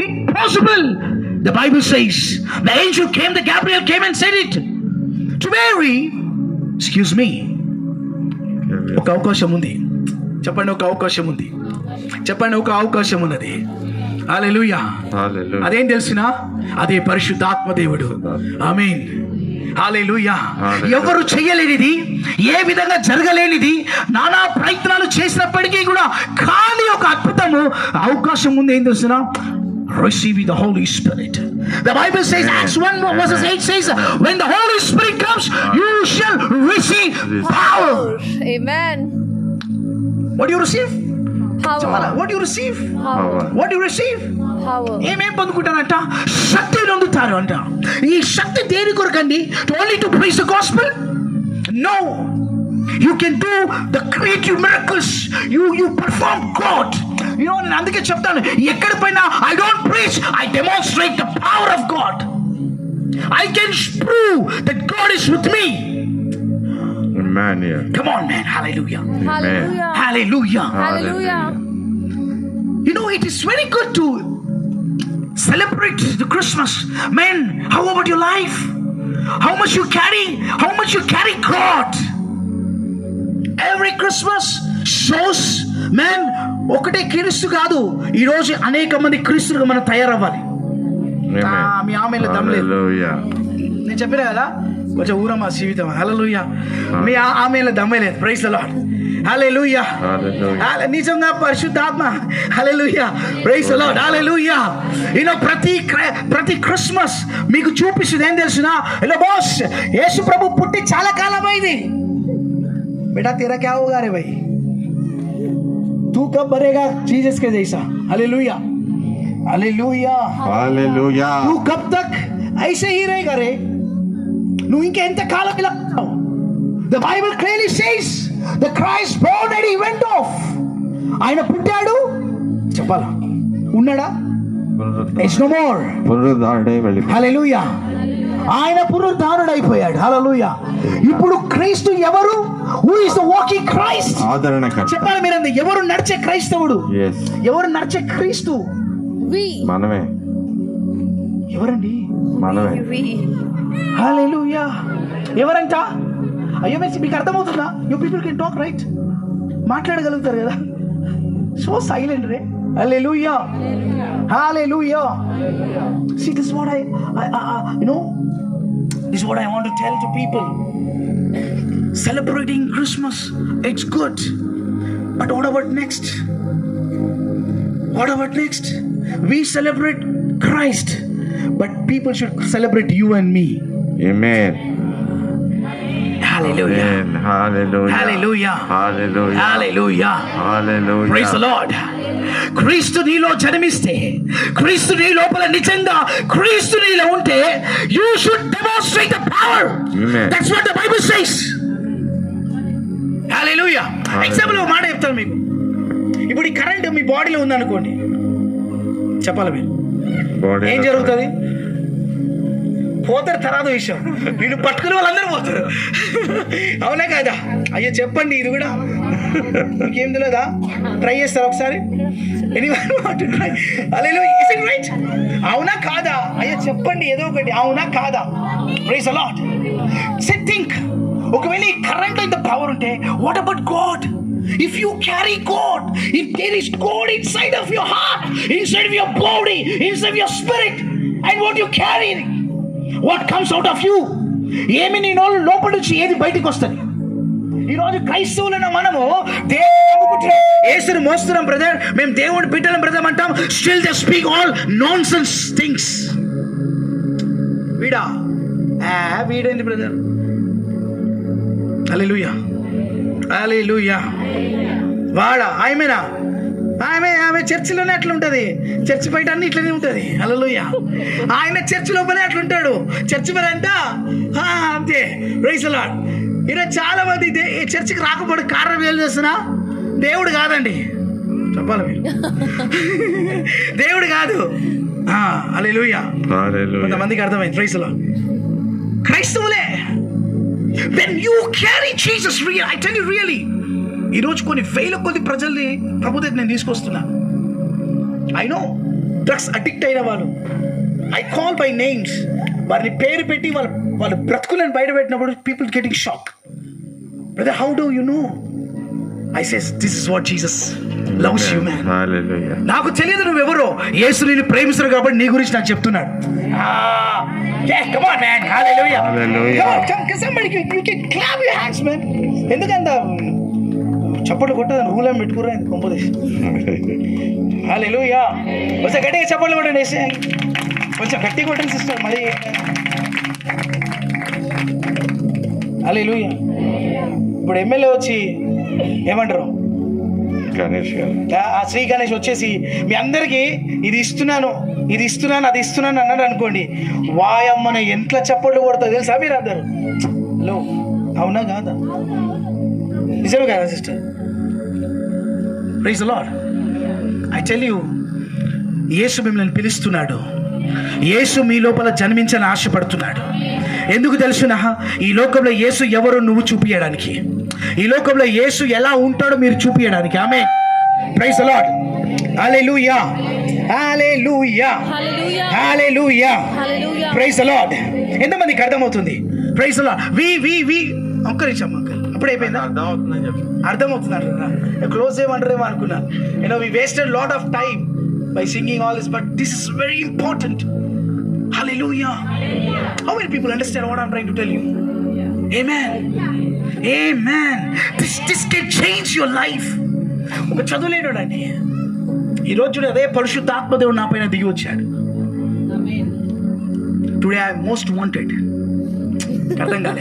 it possible? The Bible says the angel came, the Gabriel came and said it to Mary. Excuse me. ఒక అవకాశం ఉంది. చెప్పండి, ఒక అవకాశం ఉంది. చెప్పండి, ఒక అవకాశం ఉన్నది. హల్లెలూయా. అదేం తెలిసిన? అదే పరిశుద్ధాత్మ దేవుడు. ఆమేన్. హల్లెలూయా. ఎవరు చేయలేనిది, ఏ విధంగా జరగలేనిది, నానా ప్రయత్నాలు చేసినప్పటికీ కూడా కానీ ఒక అద్భుతము అవకాశం ఉంది. ఏం తెలిసిన? Receive the Holy Spirit. The Bible says, Acts 1 verses 8 says, when the Holy Spirit comes, you shall receive power. Amen. What do you receive? Power. What do you receive? Power. What do you receive? Power. ఏమేం పొందుకుంటారంట? శక్తిని పొందుతారు అంట. ఈ శక్తి దేని కొరకండి? only to preach the gospel? No. You can do the creative miracles. You perform God. You know, నేను అందుకే చెప్తాను, ఎక్కడ పోయినా I don't preach, I demonstrate the power of God. I can prove that God is with me. Amen. Yeah. Come on, man. Hallelujah. Hallelujah. Hallelujah. Hallelujah. You know, it is very good to celebrate the Christmas. Man, how about your life? How much you carry God? Every Christmas shows, man, ఒకటే క్రీస్తు కాదు, ఈ రోజు అనేక మంది క్రీస్తులుగా మనం తయారవ్వాలి. మీ ఆమెలో దమ్లేదు. నేను చెప్పినా కదా, కొంచెం ఊరమ్మా జీవితం. హల్లెలూయా. మీ ఆమెలో దమ్మలేదు. Praise the lord. హల్లెలూయా. నిజంగా పరిశుద్ధాత్మ. Hallelujah. Praise the lord. Hallelujah. ప్రతి క్రిస్మస్ మీకు చూపిస్తుంది ఏం తెలుసునా? హలో బాస్, యేసు ప్రభు పుట్టి చాలా కాలం అయింది. बेटा तेरा क्या होगा रे भाई? तू कब भरेगा जीसस के जैसा? हालेलुया. हालेलुया. हालेलुया. तू कब तक ऐसे ही रहेगा रे? నువ్వు ఇంకా ఎంత కాలం ఇలా ఉంటావు? The Bible clearly says the Christ born and he went off. ఆయన పుట్టాడు, చెప్పాలా? ఉన్నాడా? It's no more. పునరుద్ధారుడై వెళ్ళిపోయాడు. హల్లెలూయా. ఆయన పునరుద్ధారుడైపోయాడు. హల్లెలూయా. ఇప్పుడు క్రీస్తు ఎవరు? Who is the walking Christ? ఆదరణకర్త. చెప్పాలి మీరందరూ, ఎవరు నడిచే క్రైస్తవుడు? ఎవరు నడిచే క్రీస్తు? మనమే. ఎవరండి? మనమే. హల్లెలూయా. ఎవరంట? అయ్యో మీకు అర్థమవుతుందా? You people can talk right? మాట్లాడగలుగుతారు కదా? సో సైలెంట్ రే. Hallelujah. Hallelujah. See, this is what this is what I want to tell to people. Celebrating Christmas, it's good, but what about next? What about next? We celebrate Christ, but people should celebrate you and me. Amen. Hallelujah. Amen. Hallelujah. Hallelujah. Hallelujah. Hallelujah. Hallelujah. Praise the Lord. క్రీస్తు నీలో జన్మిస్తే, క్రీస్తు నీ లోపల నిజంగా క్రీస్తు నీలో ఉంటే, you should demonstrate the power. Amen. That's what the Bible says. Hallelujah. Example ఒక మాట చెప్తాను మీకు. ఇప్పుడు ఈ కరెంట్ మీ బాడీలో ఉందనుకోండి, చెప్పాలి మీరు, ఏం జరుగుతుంది? పోతారు, తర్వాత విషయం. వీళ్ళు పట్టుకునే వాళ్ళందరూ పోతారు. అవునా కాదా? అయ్యో చెప్పండి, ఇది కూడా మీకేం తెలియదా? ట్రై చేస్తారు ఒకసారి. అవునా కాదా? అయ్యో చెప్పండి ఏదో ఒకటి, అవునా కాదా? Praise the lord. థింక్, ఒకవేళ ఈ కరెంట్ ఇంత పవర్ ఉంటే, what about God? If you carry God, if there is God inside of your heart, inside of your body, inside of your spirit, and what you carry, what comes out of you, ఏమి నీ లోపల నుంచి ఏది బయటకు వస్తుంది? ఈరోజు క్రైస్తవులైన మనము దేవుని యేసుని మోస్తున్నాం బ్రదర్, మేము దేవుని బిడ్డలం బ్రదర్ అంటాం. Still they speak all non sense things. వీడేంటి బ్రదర్? హల్లెలూయా. హల్లెలూయా. వాడా? ఆమెనా? ఆమె చర్చిలోనే అట్లా ఉంటుంది, చర్చి బయట అన్ని ఇట్లనే ఉంటుంది. హల్లెలూయా. ఆయన చర్చి లోపలే అట్లుంటాడు, చర్చి మీద అంట అంతే. Praise the Lord. ఈరోజు చాలా మంది చర్చికి రాకపోవడం కారణం ఏం చేస్తున్నా? దేవుడు కాదండి, చెప్పాలి మీరు. దేవుడు కాదు. హల్లెలూయా. కొంతమందికి అర్థమైంది. Praise the lord. క్రైస్తవులే. When you carry Jesus real, I tell you really, ఈరోజు కొన్ని వేల కొద్ది ప్రజల్ని ప్రభు దగ్గర నేను తీసుకొస్తున్నా. I know డ్రగ్స్ అడిక్ట్ అయిన వాళ్ళు, ఐ కాల్ బై నేమ్స్, వారిని పేరు పెట్టి వాళ్ళు బ్రతుకులను బయట పెట్టినప్పుడు people getting shock. Brother, how do you know? I says, this is what Jesus loves you, man. Hallelujah. నాకు తెలియదు నువ్వెవరో, యేసు నిన్ను ప్రేమిస్తారు కాబట్టి నీ గురించి నాకు చెప్తున్నాడు. Come on, man. Hallelujah. Hallelujah. Come on, somebody, you can clap your hands, man. ఎందుకంత చప్పట్లు కొట్టదని రూలం పెట్టుకురా కొంపదేశ్. Hallelujah. కొంచెం గట్టిగా చప్పట్లు కొట్టండి, కొంచెం గట్టిగా కొట్టండి సిస్టర్ మరి. Hallelujah. ఇప్పుడు ఎమ్మెల్యే వచ్చి ఏమంటారు, గణేష్ గారు, ఆ శ్రీ గణేష్ వచ్చేసి మీ అందరికీ ఇది ఇస్తున్నాను అది ఇస్తున్నాను అన్నాడు అనుకోండి, వాయమ్మన ఎంట్ల చప్పట్లు కొడతా తెలుసా మీరు అందరు? హలో, అవునా కాదా? నిజమే కదా sister? Praise the lord. I tell you, యేసు మిమ్మల్ని పిలుస్తున్నాడు. యేసు మీ లోపల జన్మించని ఆశపడుతున్నాడు. ఎందుకు తెలుసునా? ఈ లోకంలో యేసు ఎవరో నువ్వు చూపించడానికి, ఈ లోకంలో యేసు ఎలా ఉంటాడో మీరు చూపించడానికి. Amen. Praise the lord. Hallelujah, hallelujah, hallelujah, Hallelujah. Praise the lord. ఎంతమందికి అర్థమవుతుంది? Praise the lord. వి ఒక్క నిమిషం అంకల్, అప్పుడు అయిపోయిందా? అర్థమవుతుందా? క్లోజ్ చేయమంటారేమో అనుకున్నా. We wasted lot of time by singing all this, but this is very important. Hallelujah. How many people understand what I'm trying to tell you? Amen. Amen. This can change your life. ఒక చదువులేనోడండి ఈరోజు చూడ అదే పరిశుద్ధాత్మ దేవుడు నా పైన దిగి వచ్చాడు. Today I most wanted. అర్థం కాలే.